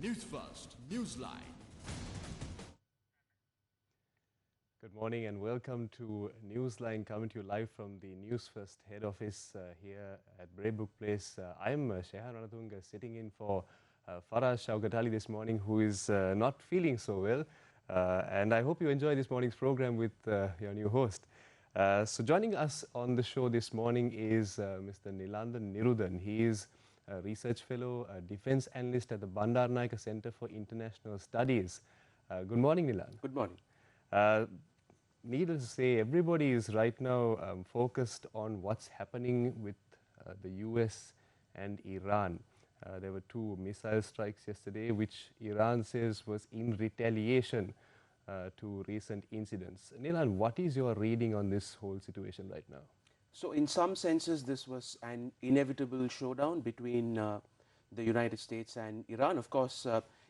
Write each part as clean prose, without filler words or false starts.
Newsfirst, Newsline. Good morning and welcome to Newsline, coming to you live from the Newsfirst head office here at Braybook Place. I'm Shehan Ranatunga, sitting in for Farah Shaugatali this morning, who is not feeling so well. And I hope you enjoy this morning's program with your new host. So joining us on the show this morning is Mr. Nilandan Nirudan. He is a research fellow, a defense analyst at the Bandaranaike Center for International Studies. Good morning, Nilan. Good morning. Needless to say, everybody is right now focused on what's happening with the US and Iran. There were two missile strikes yesterday, which Iran says was in retaliation to recent incidents. Nilan, what is your reading on this whole situation right now? So in some senses, this was an inevitable showdown between the United States and Iran. Of course,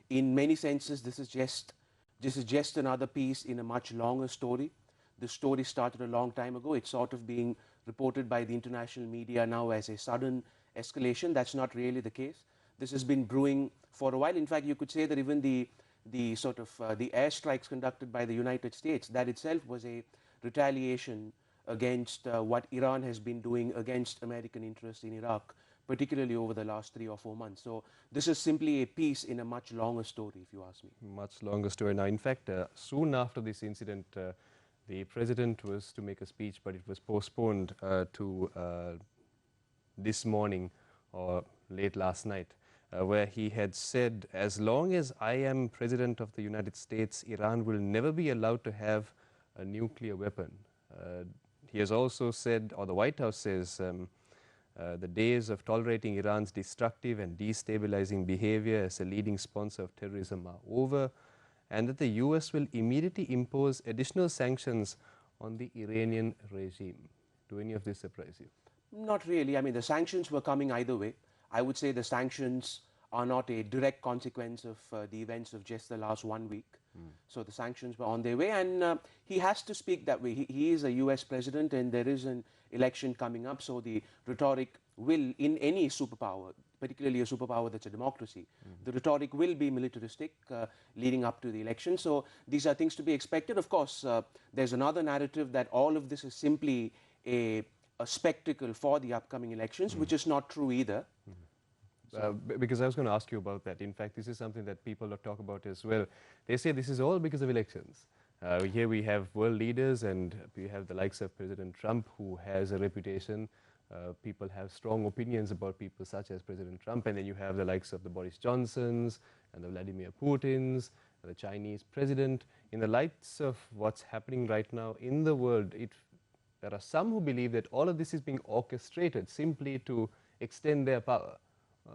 in many senses, this is just another piece in a much longer story. The story started a long time ago. It's sort of being reported by the international media now as a sudden escalation. That's not really the case. This has been brewing for a while. In fact, you could say that even the airstrikes conducted by the United States, that itself was a retaliation against what Iran has been doing against American interests in Iraq, particularly over the last 3 or 4 months. So this is simply a piece in a much longer story, if you ask me. Much longer story. Now, in fact, soon after this incident, the president was to make a speech, but it was postponed to this morning or late last night, where he had said, as long as I am president of the United States, Iran will never be allowed to have a nuclear weapon. He has also said, or the White House says, the days of tolerating Iran's destructive and destabilizing behavior as a leading sponsor of terrorism are over, and that the US will immediately impose additional sanctions on the Iranian regime. Do any of this surprise you? Not really. I mean, the sanctions were coming either way. I would say the sanctions are not a direct consequence of the events of just the last 1 week. So the sanctions were on their way, and he has to speak that way. He is a US president, and there is an election coming up, so the rhetoric will, in any superpower, particularly a superpower that's a democracy, the rhetoric will be militaristic leading up to the election. So these are things to be expected. Of course, there's another narrative that all of this is simply a spectacle for the upcoming elections, which is not true either. Because I was going to ask you about that. In fact, this is something that people talk about as well. They say this is all because of elections. Here we have world leaders, and we have the likes of President Trump, who has a reputation. People have strong opinions about people such as President Trump, and then you have the likes of the Boris Johnsons and the Vladimir Putins, and the Chinese president. In the lights of what's happening right now in the world, there are some who believe that all of this is being orchestrated simply to extend their power.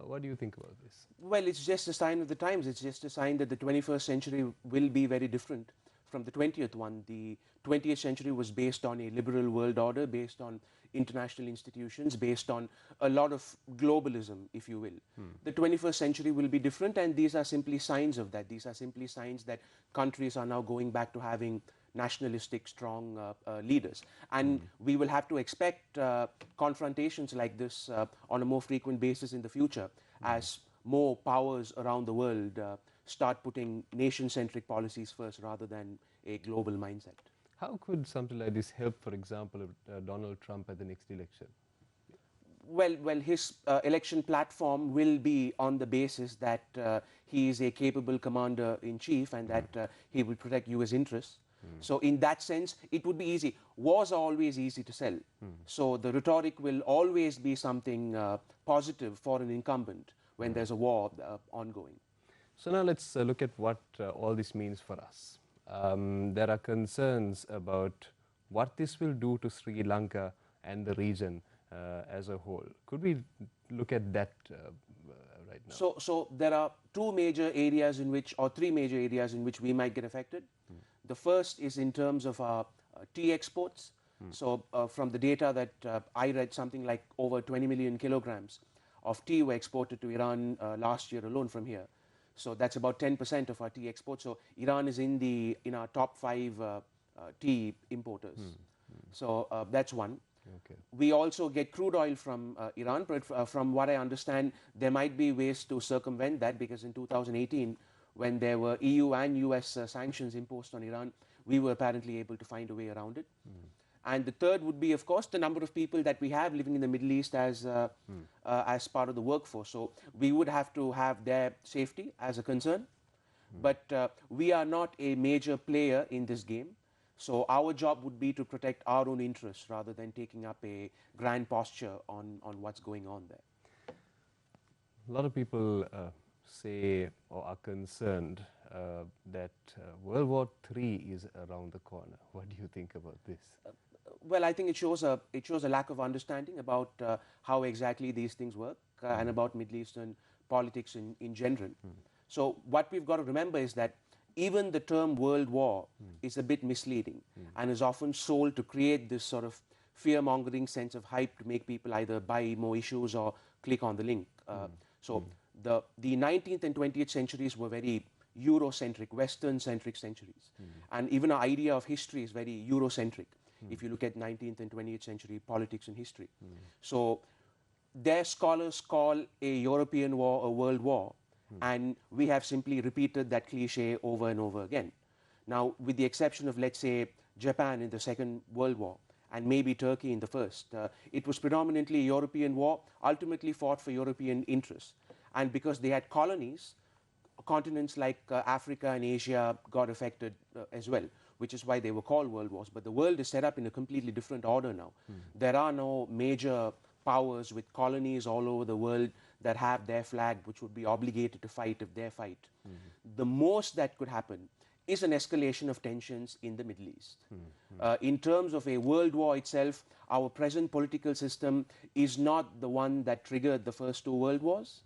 What do you think about this? Well, it's just a sign of the times. It's just a sign that the 21st century will be very different from the 20th one. The 20th century was based on a liberal world order, based on international institutions, based on a lot of globalism, if you will. The 21st century will be different, and these are simply signs of that. These are simply signs that countries are now going back to having nationalistic, strong leaders. And we will have to expect confrontations like this on a more frequent basis in the future as more powers around the world start putting nation-centric policies first rather than a global mindset. How could something like this help, for example, Donald Trump at the next election? Well, his election platform will be on the basis that he is a capable commander-in-chief and that he will protect US interests. So in that sense, it would be easy. Wars are always easy to sell. So the rhetoric will always be something positive for an incumbent when there's a war ongoing. So now let's look at what all this means for us. There are concerns about what this will do to Sri Lanka and the region as a whole. Could we look at that right now? So there are three major areas in which we might get affected. The first is in terms of our tea exports. So from the data that I read, something like over 20 million kilograms of tea were exported to Iran last year alone from here. So that's about 10% of our tea exports. So Iran is in our top 5 tea importers. So that's one. Okay. We also get crude oil from Iran, but from what I understand, there might be ways to circumvent that, because in 2018, when there were EU and US sanctions imposed on Iran, we were apparently able to find a way around it. And the third would be, of course, the number of people that we have living in the Middle East as part of the workforce. So we would have to have their safety as a concern. But we are not a major player in this game. So our job would be to protect our own interests rather than taking up a grand posture on what's going on there. A lot of people say or are concerned that World War III is around the corner. What do you think about this? Well, I think it shows a lack of understanding about how exactly these things work and about Middle Eastern politics in general. So what we've got to remember is that even the term World War is a bit misleading and is often sold to create this sort of fear-mongering sense of hype to make people either buy more issues or click on the link. So the 19th and 20th centuries were very Eurocentric, Western-centric centuries. And even our idea of history is very Eurocentric, if you look at 19th and 20th century politics and history. So their scholars call a European war a world war, and we have simply repeated that cliche over and over again. Now, with the exception of, let's say, Japan in the Second World War, and maybe Turkey in the First, it was predominantly a European war, ultimately fought for European interests. And because they had colonies, continents like Africa and Asia got affected as well, which is why they were called world wars. But the world is set up in a completely different order now. There are no major powers with colonies all over the world that have their flag, which would be obligated to fight if they fight. The most that could happen is an escalation of tensions in the Middle East. In terms of a world war itself, our present political system is not the one that triggered the first two world wars,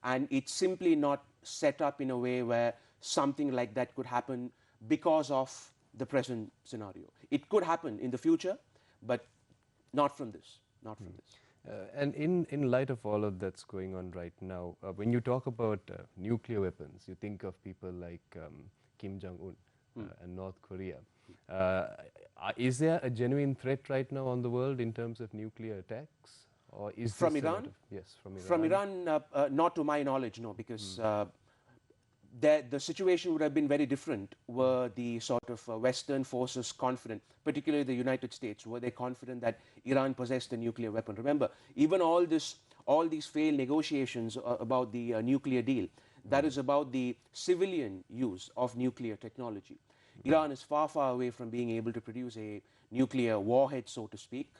and it's simply not set up in a way where something like that could happen because of the present scenario. It could happen in the future, but not from this, not from this. And in light of all of that's going on right now, when you talk about nuclear weapons, you think of people like Kim Jong-un and North Korea. Is there a genuine threat right now on the world in terms of nuclear attacks? Or is From this Iran? Yes, from Iran. From Iran, not to my knowledge, no, because the situation would have been very different were the sort of Western forces confident, particularly the United States, were they confident that Iran possessed a nuclear weapon. Remember, even all these failed negotiations about the nuclear deal, that is about the civilian use of nuclear technology. Iran is far, far away from being able to produce a nuclear warhead, so to speak,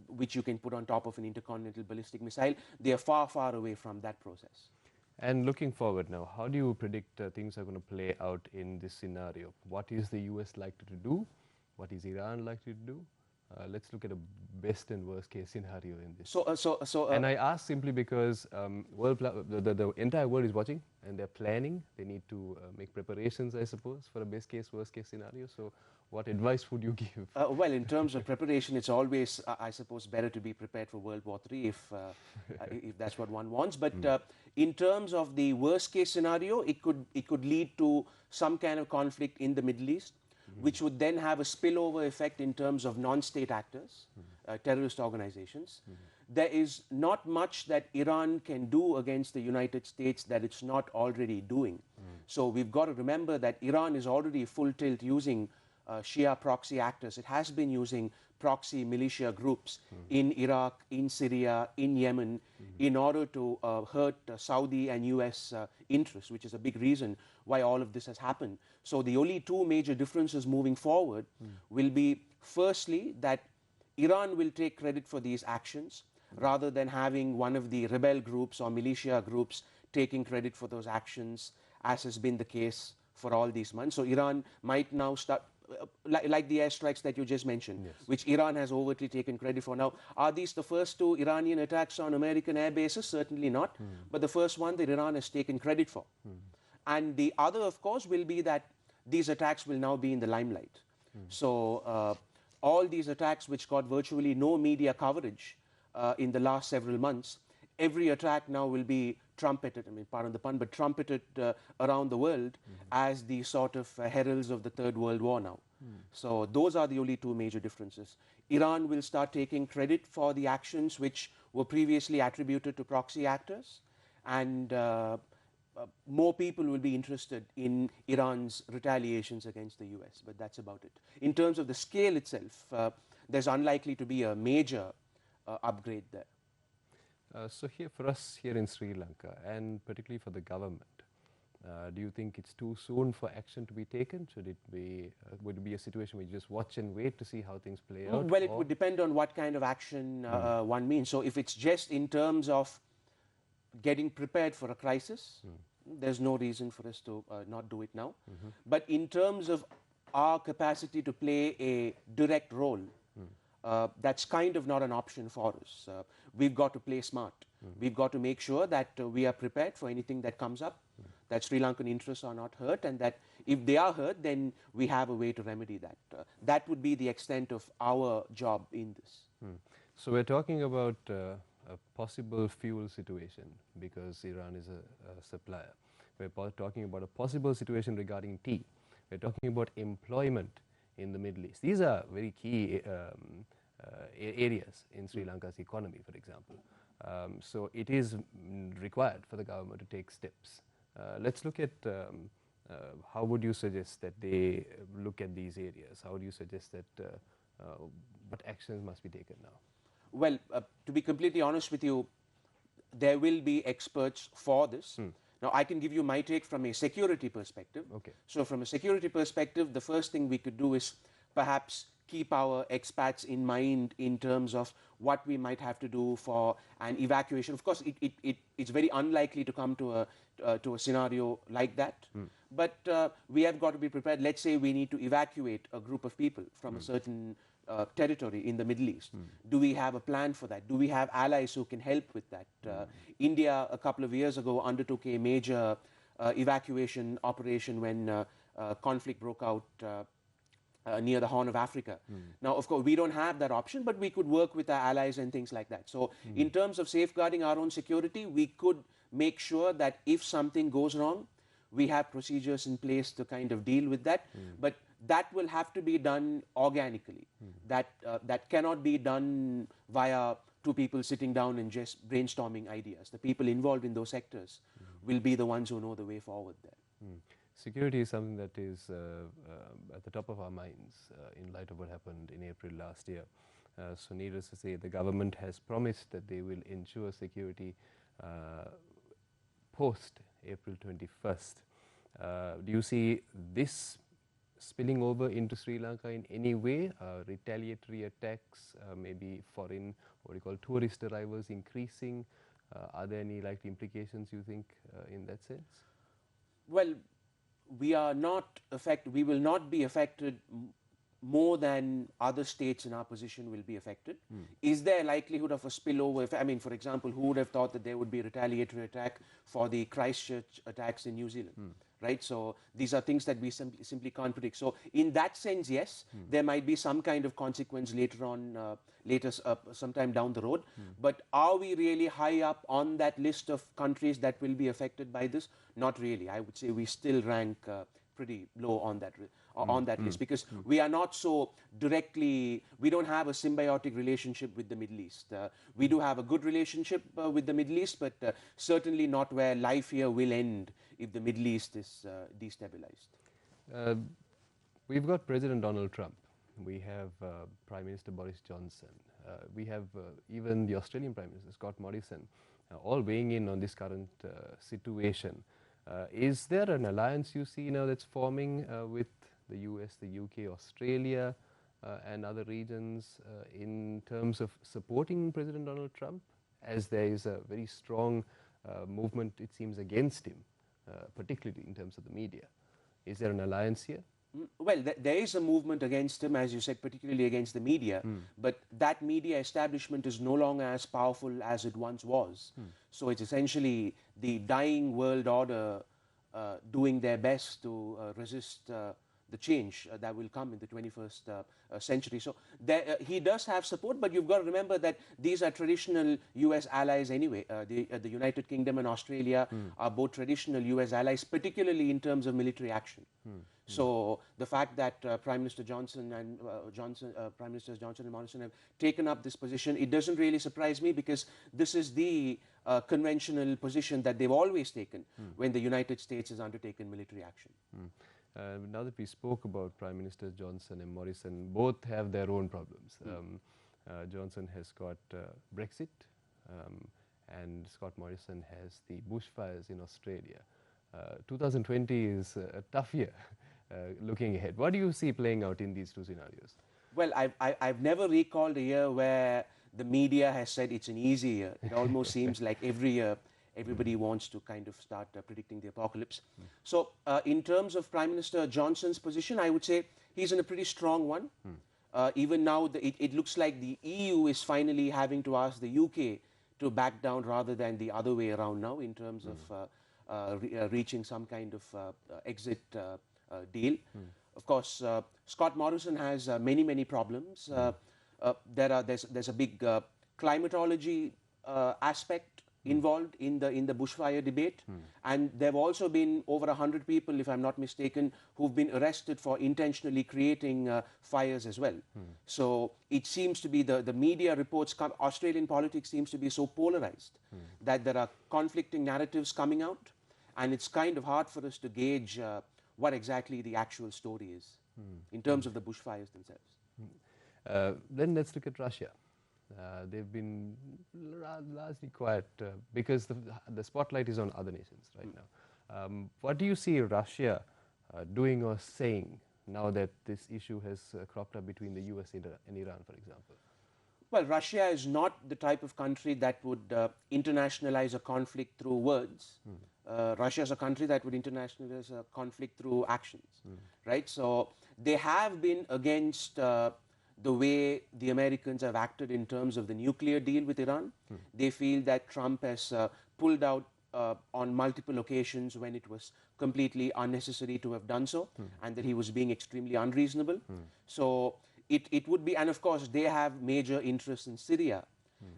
which you can put on top of an intercontinental ballistic missile. They are far, far away from that process. And looking forward now, how do you predict things are going to play out in this scenario? What is the US likely to do? What is Iran likely to do? Let's look at a best and worst case scenario in this. And I ask simply because the entire world is watching and they're planning. They need to make preparations, I suppose, for a best case, worst case scenario. So what advice would you give? Well, in terms of preparation, it's always, I suppose, better to be prepared for World War III if that's what one wants. But in terms of the worst case scenario, it could lead to some kind of conflict in the Middle East, which would then have a spillover effect in terms of non-state actors, terrorist organizations. There is not much that Iran can do against the United States that it's not already doing. So we've got to remember that Iran is already full tilt using Shia proxy actors. It has been using proxy militia groups in Iraq, in Syria, in Yemen, in order to hurt Saudi and US interests, which is a big reason why all of this has happened. So the only two major differences moving forward will be, firstly, that Iran will take credit for these actions rather than having one of the rebel groups or militia groups taking credit for those actions, as has been the case for all these months. So Iran might now start, like the airstrikes that you just mentioned, which Iran has overtly taken credit for. Now, are these the first two Iranian attacks on American air bases? Certainly not. But the first one that Iran has taken credit for. And the other, of course, will be that these attacks will now be in the limelight. So all these attacks which got virtually no media coverage in the last several months, every attack now will be trumpeted, I mean, pardon the pun, but trumpeted around the world as the sort of heralds of the Third World War now. So those are the only two major differences. Iran will start taking credit for the actions which were previously attributed to proxy actors, and more people will be interested in Iran's retaliations against the US, but that's about it. In terms of the scale itself, there's unlikely to be a major upgrade there. So here, for us here in Sri Lanka, and particularly for the government, do you think it's too soon for action to be taken? Should it be, would it be a situation where you just watch and wait to see how things play out? Well, it would depend on what kind of action one means. So if it's just in terms of getting prepared for a crisis, there's no reason for us to not do it now. But in terms of our capacity to play a direct role, that's kind of not an option for us. We've got to play smart. We've got to make sure that we are prepared for anything that comes up, that Sri Lankan interests are not hurt, and that if they are hurt, then we have a way to remedy that. That would be the extent of our job in this. So we're talking about a possible fuel situation because Iran is a supplier. We're talking about a possible situation regarding tea. We're talking about employment in the Middle East. These are very key areas in Sri Lanka's economy, for example. So it is required for the government to take steps. Let's look at how would you suggest that they look at these areas? How would you suggest that what actions must be taken now? Well, to be completely honest with you, there will be experts for this. Now, I can give you my take from a security perspective. Okay. So from a security perspective, the first thing we could do is perhaps keep our expats in mind in terms of what we might have to do for an evacuation. Of course, it's very unlikely to come to a scenario like that. But we have got to be prepared. Let's say we need to evacuate a group of people from a certain territory in the Middle East. Do we have a plan for that? Do we have allies who can help with that? India, a couple of years ago, undertook a major evacuation operation when conflict broke out near the Horn of Africa. Now, of course, we don't have that option, but we could work with our allies and things like that. So in terms of safeguarding our own security, we could make sure that if something goes wrong, we have procedures in place to kind of deal with that. But that will have to be done organically. That cannot be done via two people sitting down and just brainstorming ideas. The people involved in those sectors will be the ones who know the way forward there. Security is something that is at the top of our minds in light of what happened in April last year. So needless to say, the government has promised that they will ensure security post April 21st. Do you see this spilling over into Sri Lanka in any way? Retaliatory attacks, maybe foreign, what you call tourist arrivals increasing? Are there any likely implications you think in that sense? Well, we are not we will not be affected more than other states in our position will be affected. Is there a likelihood of a spillover? I mean, for example, who would have thought that there would be a retaliatory attack for the Christchurch attacks in New Zealand, right? So these are things that we simply can't predict. So in that sense, yes, there might be some kind of consequence later on, sometime down the road. But are we really high up on that list of countries that will be affected by this? Not really. I would say we still rank pretty low on that list, because we are not so directly, we don't have a symbiotic relationship with the Middle East. We do have a good relationship with the Middle East, but certainly not where life here will end if the Middle East is destabilized. We've got President Donald Trump. We have Prime Minister Boris Johnson. We have even the Australian Prime Minister, Scott Morrison, all weighing in on this current situation. Is there an alliance you see now that's forming with the US, the UK, Australia, and other regions in terms of supporting President Donald Trump, as there is a very strong movement, it seems, against him, particularly in terms of the media? Is there an alliance here? Well, there is a movement against him, as you said, particularly against the media, but that media establishment is no longer as powerful as it once was. So it's essentially the dying world order doing their best to resist the change that will come in the 21st century. So he does have support, but you've got to remember that these are traditional US allies anyway. The United Kingdom and Australia are both traditional US allies, particularly in terms of military action. So the fact that Prime Minister Johnson and Prime Ministers Johnson and Morrison have taken up this position, it doesn't really surprise me, because this is the conventional position that they've always taken when the United States has undertaken military action. Now that we spoke about Prime Ministers Johnson and Morrison, both have their own problems. Johnson has got Brexit, and Scott Morrison has the bushfires in Australia. 2020 is a tough year looking ahead. What do you see playing out in these two scenarios? Well, I've never recalled a year where the media has said it's an easy year. It almost seems like every year everybody wants to kind of start predicting the apocalypse. So in terms of Prime Minister Johnson's position, I would say he's in a pretty strong one. Even now, it looks like the EU is finally having to ask the UK to back down rather than the other way around now in terms of reaching some kind of exit deal. Of course, Scott Morrison has many problems. There's a big climatology aspect involved in the bushfire debate, and there have also been over 100 people, if I'm not mistaken, who've been arrested for intentionally creating fires as well. So it seems to be the media reports, Australian politics seems to be so polarized that there are conflicting narratives coming out, and it's kind of hard for us to gauge what exactly the actual story is in terms of the bushfires themselves. Then let's look at Russia. They've been largely quiet because the spotlight is on other nations right now. What do you see Russia doing or saying now that this issue has cropped up between the US and Iran, for example? Well, Russia is not the type of country that would internationalize a conflict through words. Russia is a country that would internationalize a conflict through actions, right? So they have been against the way the Americans have acted in terms of the nuclear deal with Iran. They feel that Trump has pulled out on multiple occasions when it was completely unnecessary to have done so, and that he was being extremely unreasonable. So it would be, and of course they have major interests in Syria,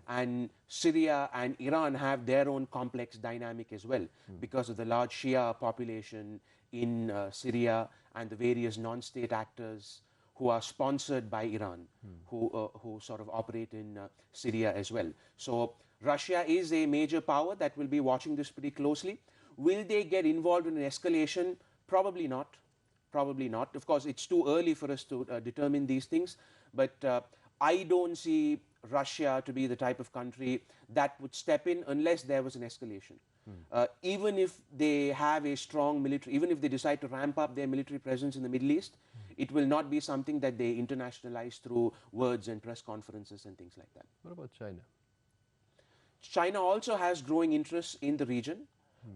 and Syria and Iran have their own complex dynamic as well, because of the large Shia population in Syria and the various non-state actors who are sponsored by Iran, who sort of operate in Syria as well. So Russia is a major power that will be watching this pretty closely. Will they get involved in an escalation? Probably not. Probably not. Of course, it's too early for us to determine these things, but I don't see Russia to be the type of country that would step in unless there was an escalation. Even if they have a strong military, even if they decide to ramp up their military presence in the Middle East, it will not be something that they internationalize through words and press conferences and things like that. What about China? China also has growing interests in the region.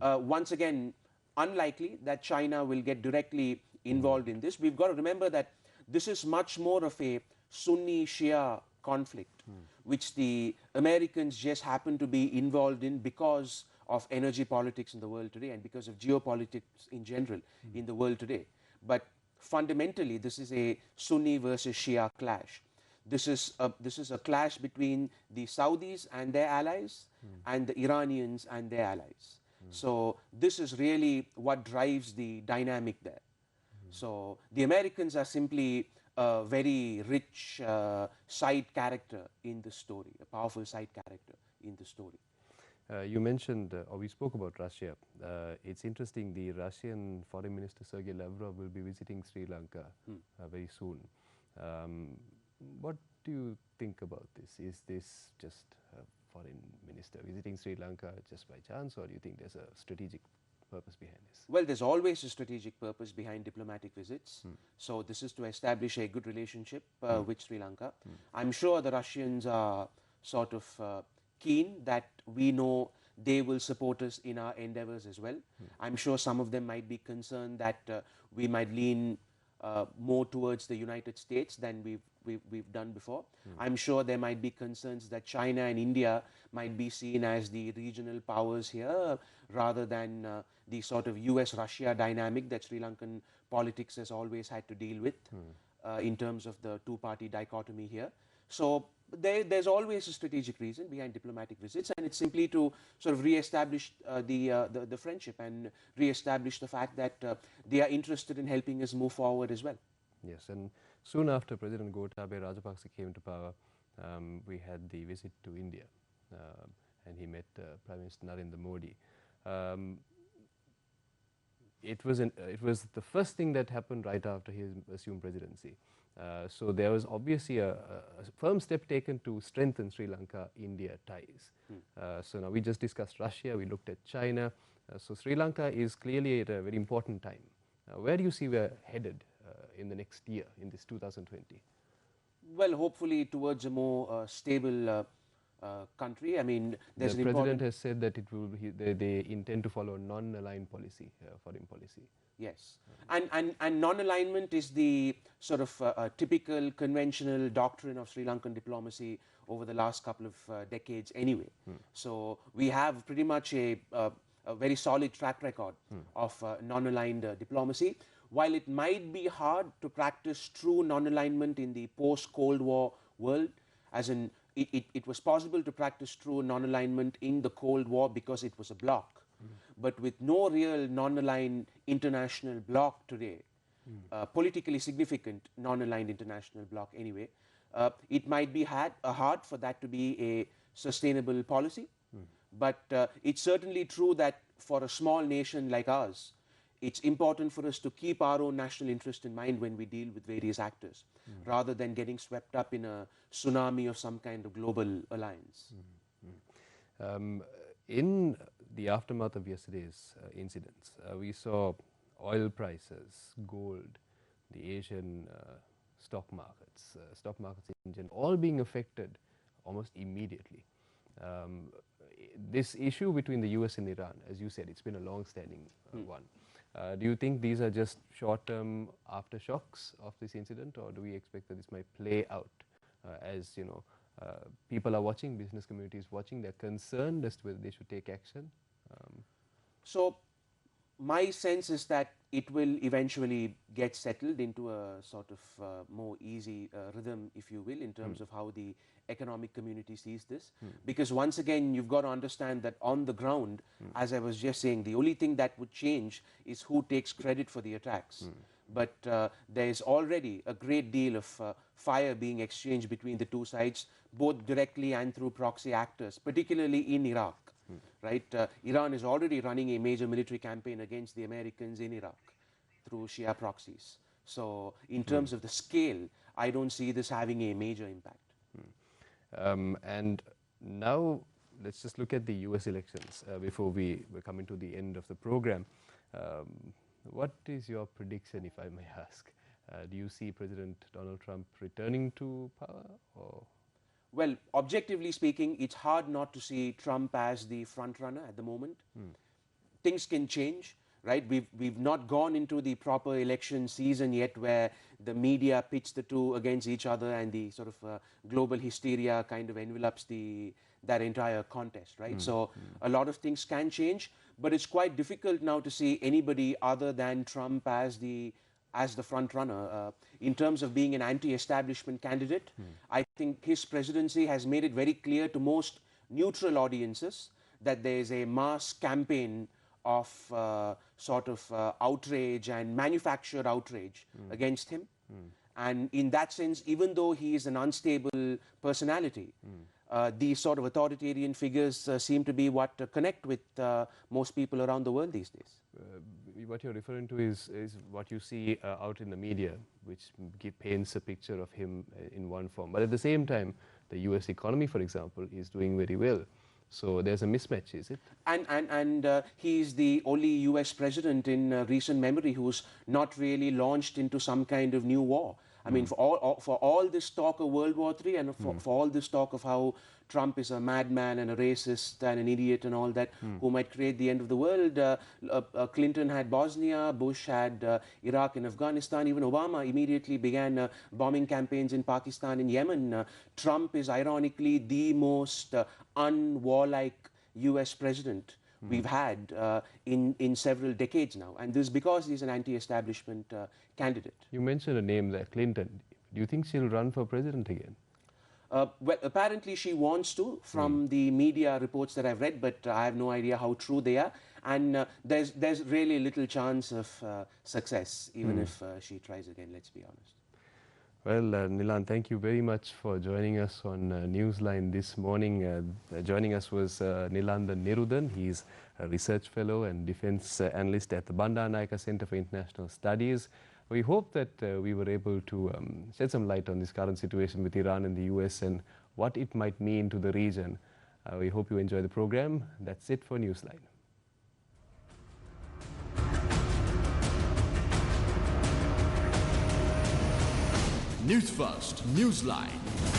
Once again, unlikely that China will get directly involved in this. We've got to remember that this is much more of a Sunni-Shia conflict, which the Americans just happen to be involved in because of energy politics in the world today and because of geopolitics in general in the world today. But fundamentally, this is a Sunni versus Shia clash. This is a clash between the Saudis and their allies and the Iranians and their allies. So this is really what drives the dynamic there. So the Americans are simply a very rich side character in the story, a powerful side character in the story. You mentioned, or we spoke about Russia. It's interesting, the Russian Foreign Minister Sergei Lavrov will be visiting Sri Lanka very soon. What do you think about this? Is this just a foreign minister visiting Sri Lanka just by chance, or do you think there's a strategic purpose behind this? Well, there's always a strategic purpose behind diplomatic visits. So this is to establish a good relationship with Sri Lanka. I'm sure the Russians are sort of keen that we know they will support us in our endeavors as well. I'm sure some of them might be concerned that we might lean more towards the United States than we've done before. I'm sure there might be concerns that China and India might be seen as the regional powers here rather than the sort of US-Russia dynamic that Sri Lankan politics has always had to deal with in terms of the two-party dichotomy here. So There's always a strategic reason behind diplomatic visits, and it's simply to sort of re-establish the friendship and re-establish the fact that they are interested in helping us move forward as well. Yes, and soon after President Gotabaya Rajapaksa came to power, we had the visit to India, and he met Prime Minister Narendra Modi. It was the first thing that happened right after he assumed presidency. So there was obviously a firm step taken to strengthen Sri Lanka-India ties. So now we just discussed Russia, we looked at China. So Sri Lanka is clearly at a very important time. Where do you see we're headed in the next year, in this 2020? Well, hopefully towards a more stable country. I mean, there's the president has said that it will be, they intend to follow a non-aligned policy, foreign policy. Yes, and non-alignment is the sort of typical conventional doctrine of Sri Lankan diplomacy over the last couple of decades anyway. So we have pretty much a very solid track record of non-aligned diplomacy. While it might be hard to practice true non-alignment in the post-Cold War world, as in it was possible to practice true non-alignment in the Cold War because it was a bloc. But with no real non-aligned international bloc today, politically significant non-aligned international bloc anyway, it might be hard for that to be a sustainable policy. But it's certainly true that for a small nation like ours, it's important for us to keep our own national interest in mind when we deal with various actors, rather than getting swept up in a tsunami of some kind of global alliance. In the aftermath of yesterday's incidents, we saw oil prices, gold, the Asian stock markets in general, all being affected almost immediately. This issue between the US and Iran, as you said, it's been a long-standing one. Do you think these are just short-term aftershocks of this incident, or do we expect that this might play out as, you know, people are watching, business community is watching, they're concerned as to whether they should take action? So my sense is that it will eventually get settled into a sort of more easy rhythm, if you will, in terms of how the economic community sees this. Because once again, you've got to understand that on the ground, as I was just saying, the only thing that would change is who takes credit for the attacks. But there's already a great deal of fire being exchanged between the two sides, both directly and through proxy actors, particularly in Iraq. Right? Iran is already running a major military campaign against the Americans in Iraq through Shia proxies. So in terms of the scale, I don't see this having a major impact. And now let's just look at the US elections before we're coming to the end of the program. What is your prediction, if I may ask? Do you see President Donald Trump returning to power, or? Well, objectively speaking, it's hard not to see Trump as the front runner at the moment. Things can change, right? We've not gone into the proper election season yet, where the media pitch the two against each other and the sort of global hysteria kind of envelops that entire contest, right? So a lot of things can change, but it's quite difficult now to see anybody other than Trump as the front runner. In terms of being an anti-establishment candidate, I think his presidency has made it very clear to most neutral audiences that there is a mass campaign of sort of outrage and manufactured outrage against him. And in that sense, even though he is an unstable personality, these sort of authoritarian figures seem to be what connect with most people around the world these days. What you're referring to is what you see out in the media, which paints a picture of him in one form. But at the same time, the US economy, for example, is doing very well. So there's a mismatch, is it? And he's the only US president in recent memory who's not really launched into some kind of new war. I mean, for all this talk of World War III and for all this talk of how Trump is a madman and a racist and an idiot and all that, who might create the end of the world, Clinton had Bosnia, Bush had Iraq and Afghanistan, even Obama immediately began bombing campaigns in Pakistan and Yemen. Trump is ironically the most unwarlike US president we've had in several decades now, and this is because he's an anti-establishment candidate. You mentioned a name there, Clinton. Do you think she'll run for president again? Well, apparently she wants to, from the media reports that I've read, but I have no idea how true they are. And there's really little chance of success, even if she tries again, let's be honest. Well, Nilan, thank you very much for joining us on Newsline this morning. Joining us was Nilandan Nerudan. He's a research fellow and defense analyst at the Bandaranaike Center for International Studies. We hope that we were able to shed some light on this current situation with Iran and the US and what it might mean to the region. We hope you enjoy the program. That's it for Newsline. Newsfirst, Newsline.